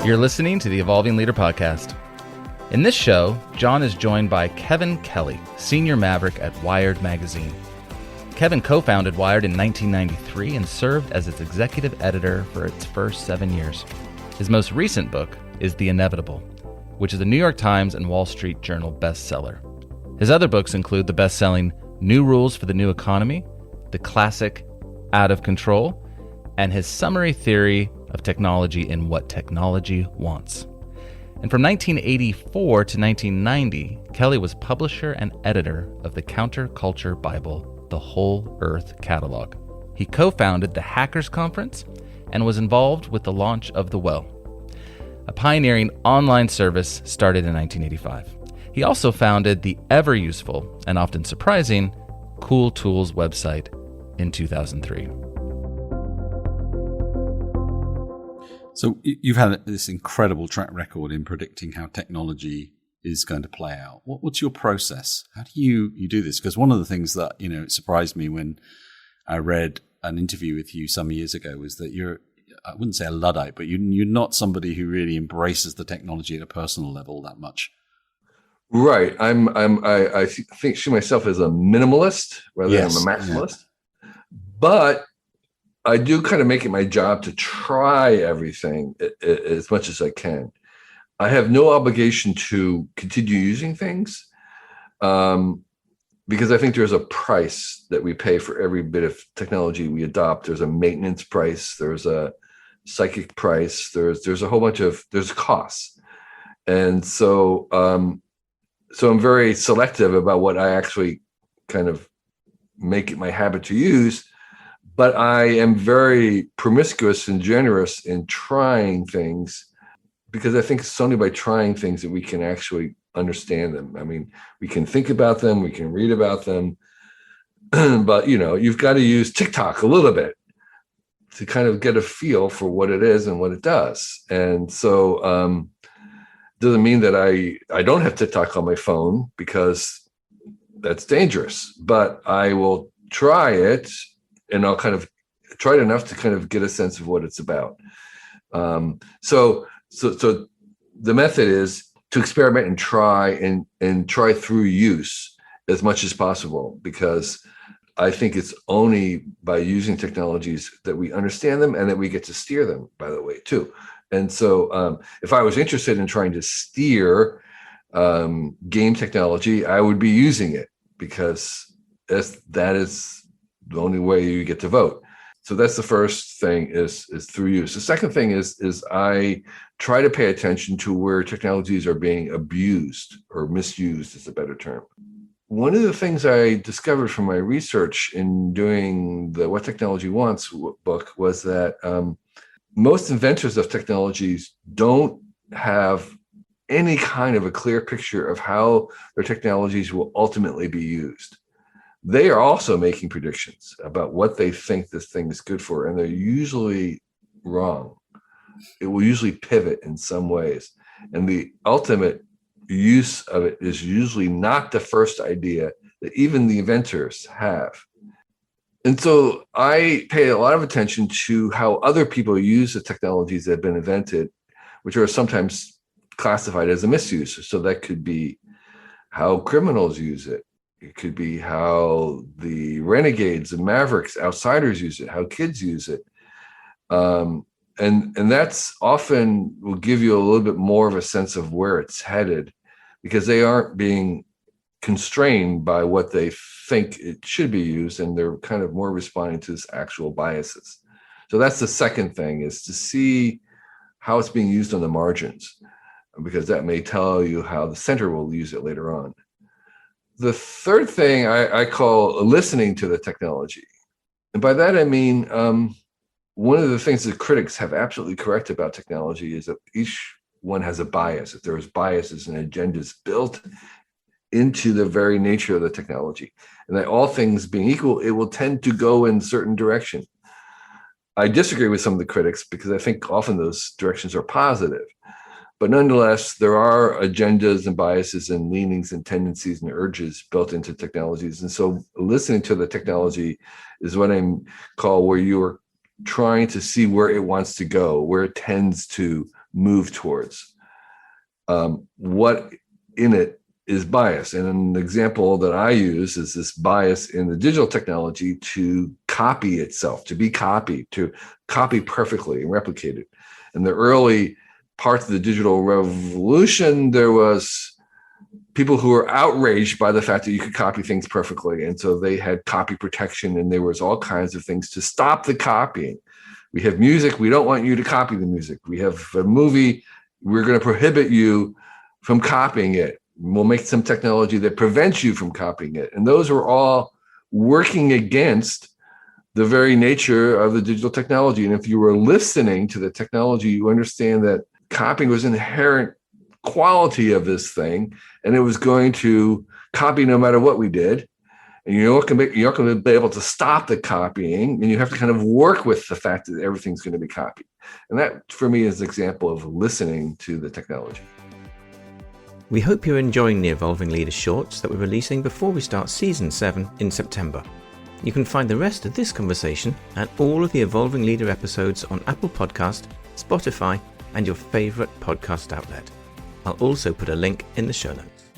You're listening to the Evolving Leader Podcast. In this show, John is joined by Kevin Kelly, Senior Maverick at Wired Magazine. Kevin co-founded Wired in 1993 and served as its executive editor for its first 7 years. His most recent book is The Inevitable, which is a New York Times and Wall Street Journal bestseller. His other books include the best-selling New Rules for the New Economy, the classic Out of Control, and his summary theory of technology in What Technology Wants. And from 1984 to 1990, Kelly was publisher and editor of the counterculture Bible, The Whole Earth Catalog. He co-founded the Hackers Conference and was involved with the launch of The Well, a pioneering online service started in 1985. He also founded the ever-useful and often surprising Cool Tools website in 2003. So you've had this incredible track record in predicting how technology is going to play out. What's your process? How do you do this? Because one of the things that, surprised me when I read an interview with you some years ago was that you're, I wouldn't say a Luddite, but you're not somebody who really embraces the technology at a personal level that much. Right. I think see myself as a minimalist rather than a maximalist. Yeah. But I do kind of make it my job to try everything as much as I can. I have no obligation to continue using things because I think there's a price that we pay for every bit of technology we adopt. There's a maintenance price. There's a psychic price. There's a whole bunch of, there's costs. And so I'm very selective about what I actually kind of make it my habit to use. But I am very promiscuous and generous in trying things because I think it's only by trying things that we can actually understand them. I mean, we can think about them, we can read about them, but you've got to use TikTok a little bit to kind of get a feel for what it is and what it does. And so doesn't mean that I don't have TikTok on my phone because that's dangerous, but I will try it. And I'll kind of try it enough to kind of get a sense of what it's about. So the method is to experiment and try through use as much as possible, because I think it's only by using technologies that we understand them and that we get to steer them, by the way, too. And so if I was interested in trying to steer game technology, I would be using it because that is the only way you get to vote. So that's the first thing is through use. The second thing is I try to pay attention to where technologies are being abused or misused is a better term. One of the things I discovered from my research in doing the What Technology Wants book was that most inventors of technologies don't have any kind of a clear picture of how their technologies will ultimately be used. They are also making predictions about what they think this thing is good for, and they're usually wrong. It will usually pivot in some ways. And the ultimate use of it is usually not the first idea that even the inventors have. And so I pay a lot of attention to how other people use the technologies that have been invented, which are sometimes classified as a misuse. So that could be how criminals use it. It could be how the renegades and mavericks, outsiders use it, how kids use it. And that's often will give you a little bit more of a sense of where it's headed because they aren't being constrained by what they think it should be used. And they're kind of more responding to its actual biases. So that's the second thing is to see how it's being used on the margins, because that may tell you how the center will use it later on. The third thing I call listening to the technology. And by that, I mean, one of the things that critics have absolutely correct about technology is that each one has a bias. If there's biases and agendas built into the very nature of the technology, and that all things being equal, it will tend to go in a certain direction. I disagree with some of the critics because I think often those directions are positive. But nonetheless, there are agendas and biases and leanings and tendencies and urges built into technologies. And so listening to the technology is what I call where you are trying to see where it wants to go, where it tends to move towards. What in it is bias? And an example that I use is this bias in the digital technology to copy itself, to be copied, to copy perfectly and replicate it. In the early parts of the digital revolution, there was people who were outraged by the fact that you could copy things perfectly. And so they had copy protection, and there was all kinds of things to stop the copying. We have music. We don't want you to copy the music. We have a movie. We're going to prohibit you from copying it. We'll make some technology that prevents you from copying it. And those were all working against the very nature of the digital technology. And if you were listening to the technology, you understand that copying was an inherent quality of this thing, and it was going to copy no matter what we did. And you're not going to be able to stop the copying, and you have to kind of work with the fact that everything's going to be copied. And that, for me, is an example of listening to the technology. We hope you're enjoying the Evolving Leader shorts that we're releasing before we start Season 7 in September. You can find the rest of this conversation and all of the Evolving Leader episodes on Apple Podcast, Spotify, and your favourite podcast outlet. I'll also put a link in the show notes.